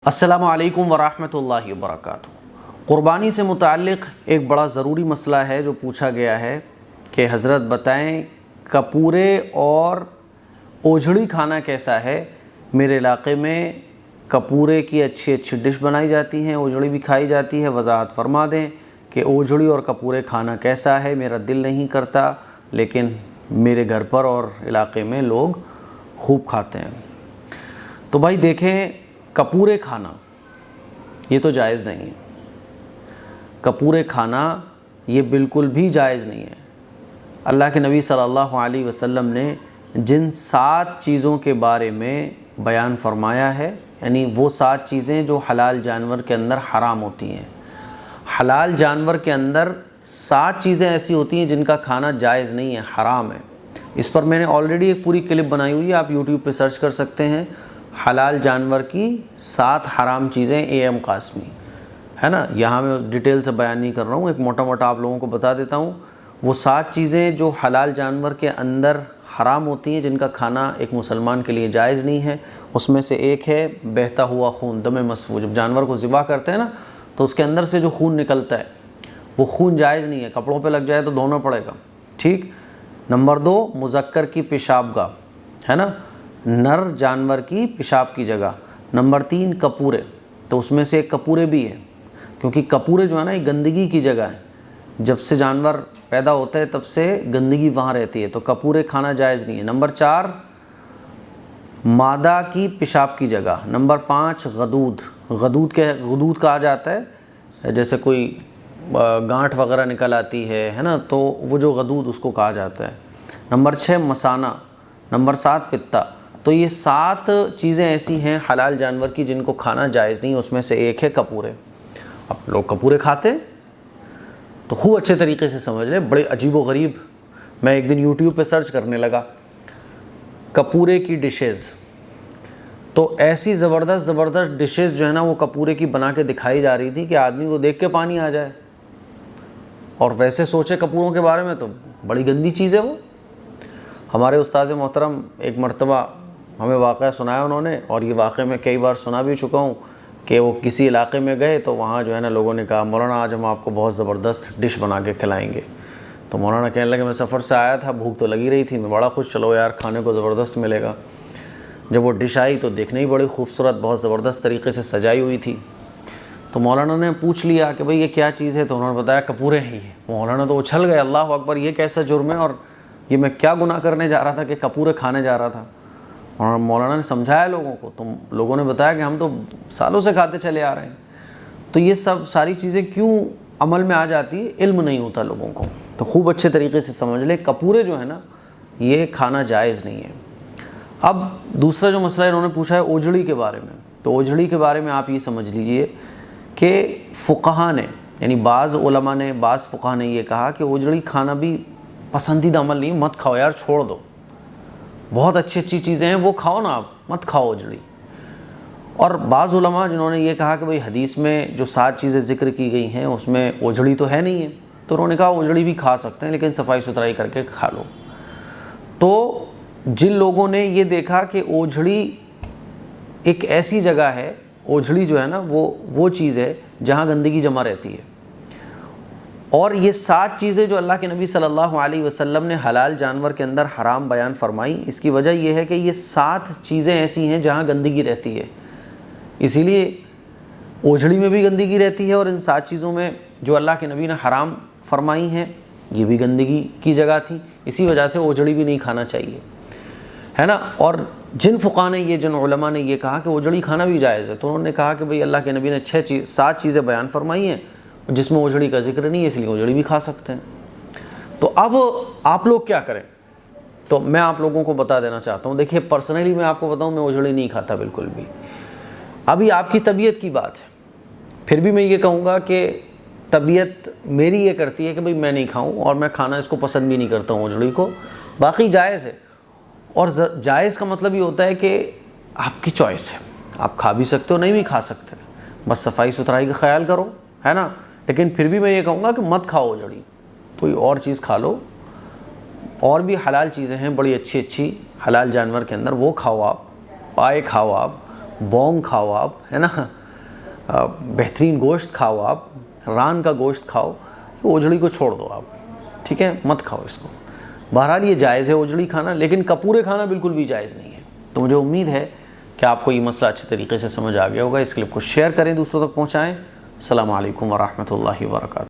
السلام علیکم ورحمۃ اللہ وبرکاتہ۔ قربانی سے متعلق ایک بڑا ضروری مسئلہ ہے جو پوچھا گیا ہے کہ حضرت بتائیں کپورے اور اوجھڑی کھانا کیسا ہے۔ میرے علاقے میں کپورے کی اچھی ڈش بنائی جاتی ہیں، اوجھڑی بھی کھائی جاتی ہے۔ وضاحت فرما دیں کہ اوجھڑی اور کپورے کھانا کیسا ہے۔ میرا دل نہیں کرتا لیکن میرے گھر پر اور علاقے میں لوگ خوب کھاتے ہیں۔ تو بھائی دیکھیں، کپورے کھانا یہ تو جائز نہیں ہے۔ کپورے کھانا یہ بالکل بھی جائز نہیں ہے۔ اللہ کے نبی صلی اللہ علیہ وسلم نے جن 7 چیزوں کے بارے میں بیان فرمایا ہے، یعنی وہ 7 چیزیں جو حلال جانور کے اندر حرام ہوتی ہیں۔ حلال جانور کے اندر 7 چیزیں ایسی ہوتی ہیں جن کا کھانا جائز نہیں ہے، حرام ہے۔ اس پر میں نے آلریڈی ایک پوری کلپ بنائی ہوئی ہے، آپ یوٹیوب پہ سرچ کر سکتے ہیں، حلال جانور کی 7 حرام چیزیں اے ایم قاسمی، ہے نا۔ یہاں میں ڈیٹیل سے بیان نہیں کر رہا ہوں، ایک موٹا موٹا آپ لوگوں کو بتا دیتا ہوں۔ وہ 7 چیزیں جو حلال جانور کے اندر حرام ہوتی ہیں، جن کا کھانا ایک مسلمان کے لیے جائز نہیں ہے، اس میں سے ایک ہے بہتا ہوا خون، دم مسفوح۔ جب جانور کو ذبح کرتے ہیں نا تو اس کے اندر سے جو خون نکلتا ہے وہ خون جائز نہیں ہے، کپڑوں پہ لگ جائے تو دھونا پڑے گا، ٹھیک۔ نمبر 2، مذکر کی پیشاب گاہ، ہے نا، نر جانور کی پیشاب کی جگہ۔ نمبر 3، کپورے، تو اس میں سے ایک کپورے بھی ہے، کیونکہ کپورے جو ہے نا یہ گندگی کی جگہ ہے، جب سے جانور پیدا ہوتا ہے تب سے گندگی وہاں رہتی ہے، تو کپورے کھانا جائز نہیں ہے۔ نمبر 4، مادہ کی پیشاب کی جگہ۔ نمبر 5، غدود، غدود کہا جاتا ہے، جیسے کوئی گانٹھ وغیرہ نکل آتی ہے نا، تو وہ جو غدود اس کو کہا جاتا ہے۔ نمبر 6، مثانہ۔ نمبر 7، پتا۔ تو یہ 7 چیزیں ایسی ہیں حلال جانور کی جن کو کھانا جائز نہیں، اس میں سے ایک ہے کپورے۔ اب لوگ کپورے کھاتے تو خوب اچھے طریقے سے سمجھ لیں، بڑے عجیب و غریب۔ میں ایک دن یوٹیوب پہ سرچ کرنے لگا کپورے کی ڈشز، تو ایسی زبردست ڈشز جو ہے نا وہ کپورے کی بنا کے دکھائی جا رہی تھی کہ آدمی کو دیکھ کے پانی آ جائے، اور ویسے سوچے کپوروں کے بارے میں تو بڑی گندی چیز ہے وہ۔ ہمارے استاذ محترم ایک مرتبہ ہمیں واقعہ سنایا انہوں نے، اور یہ واقعہ میں کئی بار سنا بھی چکا ہوں، کہ وہ کسی علاقے میں گئے تو وہاں جو ہے نا لوگوں نے کہا مولانا آج ہم آپ کو بہت زبردست ڈش بنا کے کھلائیں گے۔ تو مولانا کہنے لگے میں سفر سے آیا تھا، بھوک تو لگی رہی تھی، میں بڑا خوش، چلو یار کھانے کو زبردست ملے گا۔ جب وہ ڈش آئی تو دیکھنے ہی بڑی خوبصورت، بہت زبردست طریقے سے سجائی ہوئی تھی۔ تو مولانا نے پوچھ لیا کہ بھئی یہ کیا چیز ہے، تو انہوں نے بتایا کپورے ہی ہیں۔ مولانا تو اچھل گئے، اللہ اکبر، یہ کیسا جرم ہے، اور یہ میں کیا گناہ کرنے جا رہا تھا کہ کپورے کھانے جا رہا تھا۔ اور مولانا نے سمجھایا لوگوں کو، تو لوگوں نے بتایا کہ ہم تو سالوں سے کھاتے چلے آ رہے ہیں۔ تو یہ ساری چیزیں کیوں عمل میں آ جاتی ہے، علم نہیں ہوتا لوگوں کو۔ تو خوب اچھے طریقے سے سمجھ لیں کپورے جو ہے نا یہ کھانا جائز نہیں ہے۔ اب دوسرا جو مسئلہ انہوں نے پوچھا ہے اوجھڑی کے بارے میں، تو اوجھڑی کے بارے میں آپ یہ سمجھ لیجئے کہ فقہا نے، یعنی بعض علماء نے، بعض فقہا نے یہ کہا کہ اوجھڑی کھانا بھی پسندیدہ عمل نہیں، مت کھاؤ یار، چھوڑ دو، بہت اچھی چیزیں ہیں وہ کھاؤ نا، آپ مت کھاؤ اوجھڑی۔ اور بعض علماء جنہوں نے یہ کہا کہ بھئی حدیث میں جو 7 چیزیں ذکر کی گئی ہیں اس میں اوجھڑی تو ہے نہیں ہے، تو انہوں نے کہا اوجھڑی بھی کھا سکتے ہیں لیکن صفائی ستھرائی کر کے کھا لو۔ تو جن لوگوں نے یہ دیکھا کہ اوجھڑی ایک ایسی جگہ ہے، اوجھڑی جو ہے نا وہ چیز ہے جہاں گندگی جمع رہتی ہے، اور یہ 7 چیزیں جو اللہ کے نبی صلی اللہ علیہ وسلم نے حلال جانور کے اندر حرام بیان فرمائی، اس کی وجہ یہ ہے کہ یہ 7 چیزیں ایسی ہیں جہاں گندگی رہتی ہے، اسی لیے اوجھڑی میں بھی گندگی رہتی ہے، اور ان 7 چیزوں میں جو اللہ کے نبی نے حرام فرمائی ہیں یہ بھی گندگی کی جگہ تھی، اسی وجہ سے اوجھڑی بھی نہیں کھانا چاہیے، ہے نا۔ اور جن فقہا نے جن علماء نے یہ کہا کہ اوجھڑی کھانا بھی جائز ہے، تو انہوں نے کہا کہ بھئی اللہ کے نبی نے 7 چیزیں بیان فرمائی ہیں جس میں اوجھڑی کا ذکر نہیں ہے، اس لیے اوجھڑی بھی کھا سکتے ہیں۔ تو اب آپ لوگ کیا کریں، تو میں آپ لوگوں کو بتا دینا چاہتا ہوں۔ دیکھیے پرسنلی میں آپ کو بتاؤں، میں اوجھڑی نہیں کھاتا بالکل بھی۔ ابھی آپ کی طبیعت کی بات ہے، پھر بھی میں یہ کہوں گا کہ طبیعت میری یہ کرتی ہے کہ بھئی میں نہیں کھاؤں، اور میں کھانا اس کو پسند بھی نہیں کرتا ہوں اوجھڑی کو، باقی جائز ہے۔ اور جائز کا مطلب یہ ہوتا ہے کہ آپ کی چوائس ہے، آپ کھا بھی سکتے ہو، نہیں بھی کھا سکتے، بس صفائی ستھرائی کا خیال کرو، ہے نا۔ لیکن پھر بھی میں یہ کہوں گا کہ مت کھاؤ اوجھڑی، کوئی اور چیز کھا لو، اور بھی حلال چیزیں ہیں بڑی اچھی حلال جانور کے اندر، وہ کھاؤ، آپ پائے کھاؤ، آپ بونگ کھاؤ آپ، ہے نا، بہترین گوشت کھاؤ آپ، ران کا گوشت کھاؤ، اوجڑی کو چھوڑ دو آپ، ٹھیک ہے، مت کھاؤ اس کو۔ بہرحال یہ جائز ہے اوجڑی کھانا، لیکن کپورے کھانا بالکل بھی جائز نہیں ہے۔ تو مجھے امید ہے کہ آپ کو یہ مسئلہ اچھے طریقے سے سمجھ آ گیا ہوگا۔ اس کلپ کو شیئر کریں، دوسروں تک پہنچائیں۔ السلام علیکم ورحمۃ اللہ وبرکاتہ۔